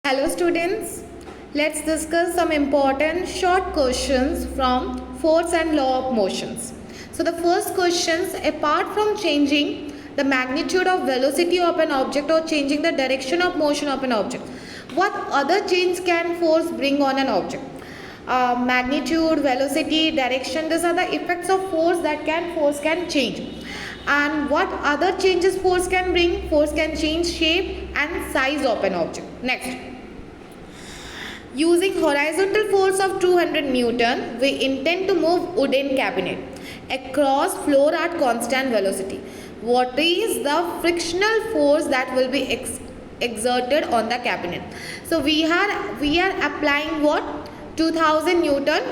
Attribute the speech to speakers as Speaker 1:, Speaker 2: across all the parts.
Speaker 1: Hello students, let's discuss some important short questions from force and law of motions. So the first questions, apart from changing the magnitude of velocity of an object or changing the direction of motion of an object, what other change can force bring on an object? Magnitude, velocity, direction, these are the effects of force that force can change. And what other changes force can bring? Force can change shape and size of an object. Next, using horizontal force of 200 Newton, we intend to move wooden cabinet across floor at constant velocity. What is the frictional force that will be exerted on the cabinet? So we are applying what? 2000 Newton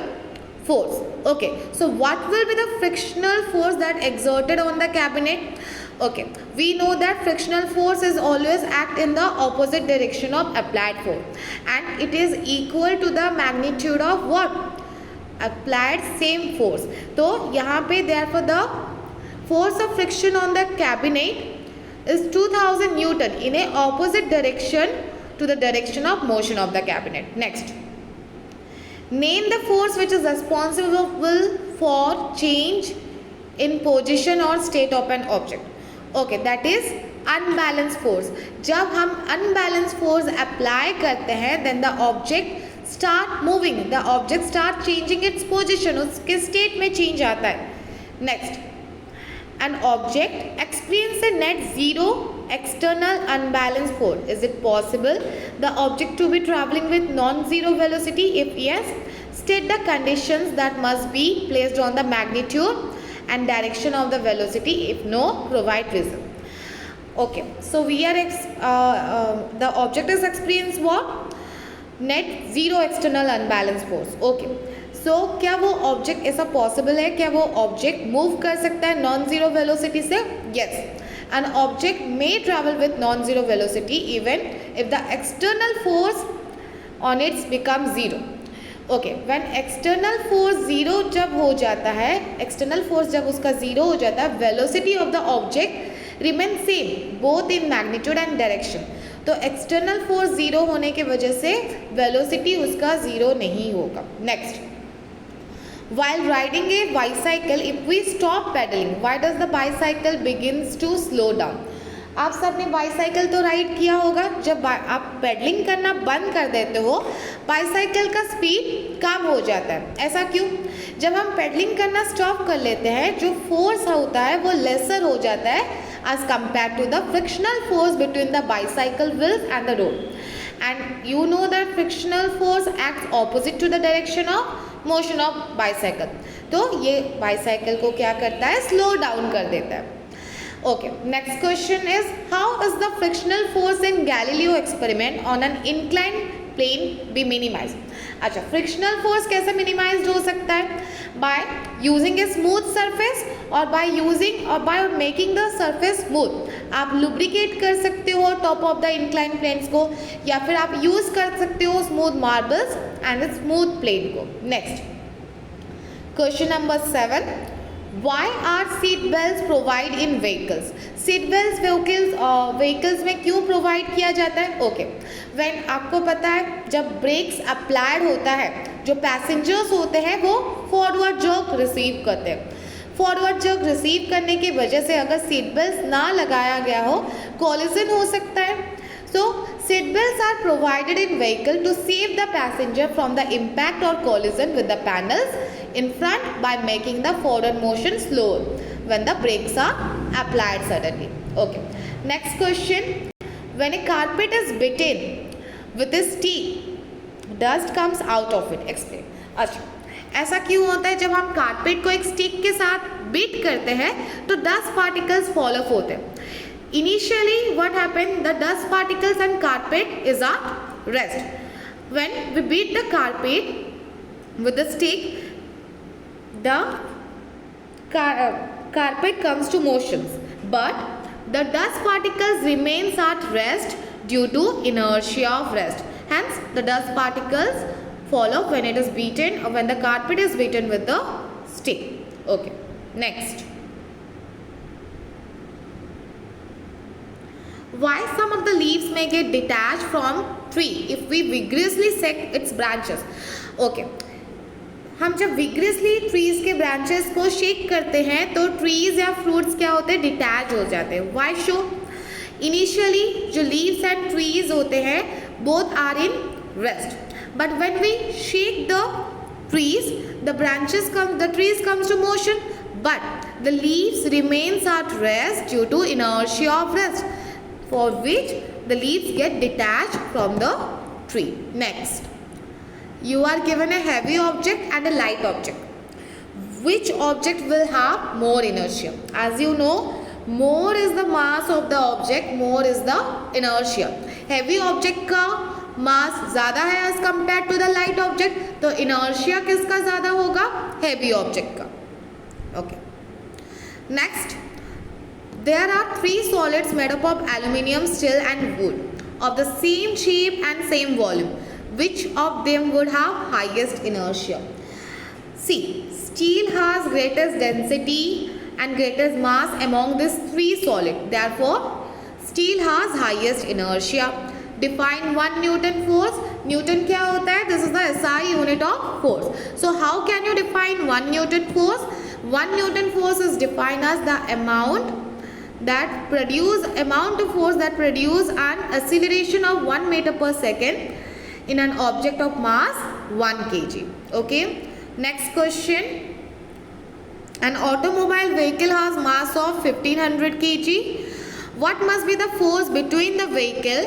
Speaker 1: force. Okay, so what will be the frictional force that exerted on the cabinet? Okay, we know that frictional force is always act in the opposite direction of applied force, and it is equal to the magnitude of what? Applied same force. तो यहाँ पे therefore the force of friction on the cabinet is 2000 Newton in a opposite direction to the direction of motion of the cabinet. Next, name the force which is responsible for change in position or state of an object. Okay, that is unbalanced force. जब हम unbalanced force apply करते हैं, then the object start moving, the object start changing its position, उसके state में change आता है. Next, an object experience a net zero external unbalanced force. Is it possible the object to be traveling with non-zero velocity? If yes, state the conditions that must be placed on the magnitude and direction of the velocity. If no, provide reason. Okay, so we are the object is experience what? Net zero external unbalanced force. Okay, so क्या वो object ऐसा possible है? क्या वो object move कर सकता है non zero velocity से? Yes, an object may travel with non-zero velocity even if the external force on it becomes zero. Okay, when external force zero जब हो जाता है, external force जब उसका zero हो जाता है, velocity of the object remain same both in magnitude and direction. तो external force zero होने की वजह से velocity उसका zero नहीं होगा. Next, while riding a bicycle, if we stop pedaling, why does the bicycle begins to slow down? आप सबने बाईसाइकिल तो राइड किया होगा. जब आप पेडलिंग करना बंद कर देते हो, बाईसाइकिल का स्पीड कम हो जाता है. ऐसा क्यों? जब हम पेडलिंग करना स्टॉप कर लेते हैं, जो फोर्स होता है वो लेसर हो जाता है as compared to the frictional force between the bicycle wheels and the road. And you know that frictional force acts opposite to the direction of motion of bicycle. तो ये बाईसाइकिल को क्या करता है? स्लो डाउन कर देता है. Okay, next question is, how is the frictional force in Galileo experiment on an inclined plane be minimized? अच्छा, frictional force कैसे minimized हो सकता है? By using a smooth surface or by making the surface smooth. आप lubricate कर सकते हो top of the inclined planes को, या फिर आप use कर सकते हो smooth marbles and a smooth plane को. Next, question number 7. Why are seat belts provide in vehicles? Seat belts vehicles में क्यों प्रोवाइड किया जाता है? ओके, when आपको पता है जब ब्रेक्स अप्लाइड होता है, जो पैसेंजर्स होते हैं वो फॉरवर्ड जर्क रिसीव करते हैं. फॉरवर्ड जर्क रिसीव करने की वजह से अगर सीट बेल्ट ना लगाया गया हो, कॉलिजन हो सकता है. So, seat belts are provided in vehicle to save the passenger from the impact or collision with the panels in front by making the forward motion slower when the brakes are applied suddenly. Okay. Next question. When a carpet is beaten with a stick, dust comes out of it. Explain. अच्छा, ऐसा क्यों होता है? जब हम carpet को एक stick के साथ बीट करते हैं तो डस्ट पार्टिकल्स फॉल ऑफ होते हैं. Initially, what happened? The dust particles and carpet is at rest. When we beat the carpet with the stick, the carpet comes to motions, but the dust particles remains at rest due to inertia of rest. Hence, the dust particles fall off when it is beaten or when the carpet is beaten with the stick. Okay. Next. Why some of the leaves may get detached from tree if we vigorously shake its branches. Okay, हम जब विग्रेसली trees के branches को shake करते हैं तो trees या fruits क्या होते हैं, डिटैच हो जाते हैं. Why so? इनिशियली जो लीव्स एंड ट्रीज होते हैं both are in rest, but when we shake the trees, the trees comes to motion, but the leaves remains at rest due to inertia of rest, for which the leaves get detached from the tree. Next, you are given a heavy object and a light object. Which object will have more inertia? As you know, more is the mass of the object, more is the inertia. Heavy object का mass ज़्यादा है as compare to the light object, तो inertia किसका ज़्यादा होगा, heavy object का. Okay, next, there are 3 solids made up of aluminium, steel and wood of the same shape and same volume. Which of them would have highest inertia? C, steel has greatest density and greatest mass among these 3 solid, therefore steel has highest inertia. Define 1 Newton force. Newton क्या होता है? This is the SI unit of force. So how can you define 1 Newton force? 1 Newton force is defined as the amount of force that produce an acceleration of 1 meter per second in an object of mass 1 kg. Okay. Next question. An automobile vehicle has mass of 1500 kg. What must be the force between the vehicle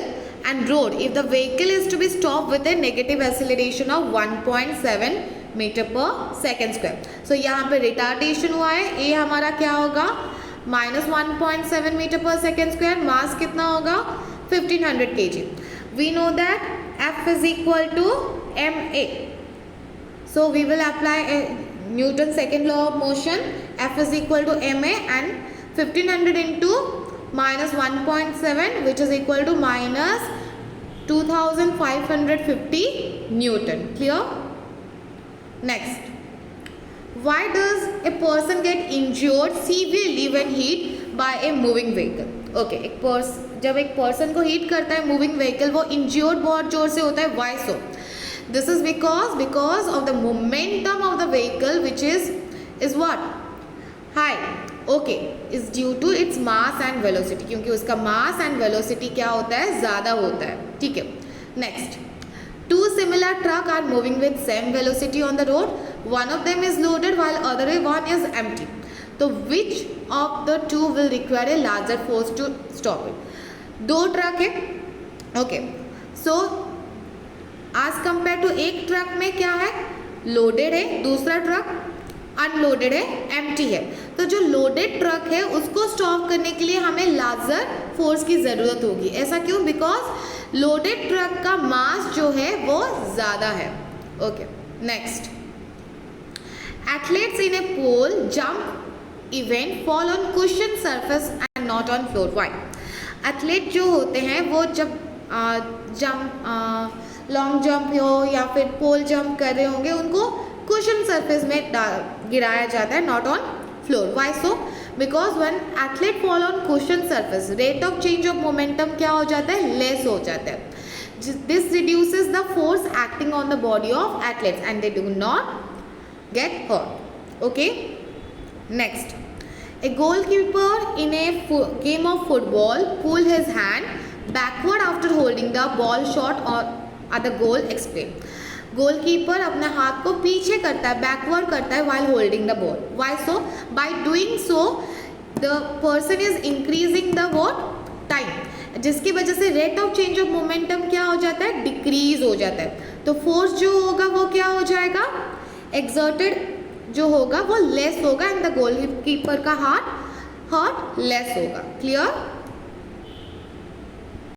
Speaker 1: and road if the vehicle is to be stopped with a negative acceleration of 1.7 meter per second square? So यहाँ पे retardation हुआ है, A हमारा क्या होगा, -1.7 meter per second square. मास कितना होगा, 1500 kg. We know that F is equal to ma. So we will apply Newton's second law of motion. F is equal to ma, and 1500 into -1.7, which is equal to -2550 Newton. Clear? Next, why does a person get injured severely when hit by a moving vehicle? Okay, जब एक person को hit करता है moving vehicle, वो injured बहुत जोर से होता है. Why so? This is because of the momentum of the vehicle, which is what? High. Okay, is due to its mass and velocity, क्योंकि उसका mass and velocity क्या होता है, ज़्यादा होता है. ठीक है. Next, 2 similar truck are moving with same velocity on the road. One of them is loaded while other one is empty. So which of the 2 will require a larger force to stop it? 2 truck है. Okay, so as compared to एक truck में क्या है, loaded है, दूसरा truck unloaded है, empty है. तो जो लोडेड ट्रक है उसको स्टॉप करने के लिए हमें लार्जर फोर्स की ज़रूरत होगी. ऐसा क्यों? बिकॉज लोडेड ट्रक का मास जो है वो ज़्यादा है. Okay, next, athletes in a pole jump event fall on cushion surface and not on floor. Why? Athlete जो होते हैं वो जब लॉन्ग जंप हो या फिर पोल जंप कर रहे होंगे, उनको कुशन सरफेस में गिराया जाता है, not on floor. Why so? Because when athlete fall on cushion surface, rate of change of momentum क्या हो जाता है, लेस हो जाता है. This reduces the force acting on the body of athletes and they do not get hurt. Okay, next, a goalkeeper in a game of football pull his hand backward after holding the ball short or at the goal. Explain. Goalkeeper अपने हाथ को पीछे करता है, backward करता है while holding the ball. Why so? By doing so, the person is increasing the what? Time. जिसकी वजह से rate of change of momentum क्या हो जाता है, डिक्रीज हो जाता है. तो फोर्स जो होगा वो क्या हो जाएगा, एक्सर्टेड जो होगा वो लेस होगा, एंड द गोलकीपर का हाथ लेस होगा. क्लियर?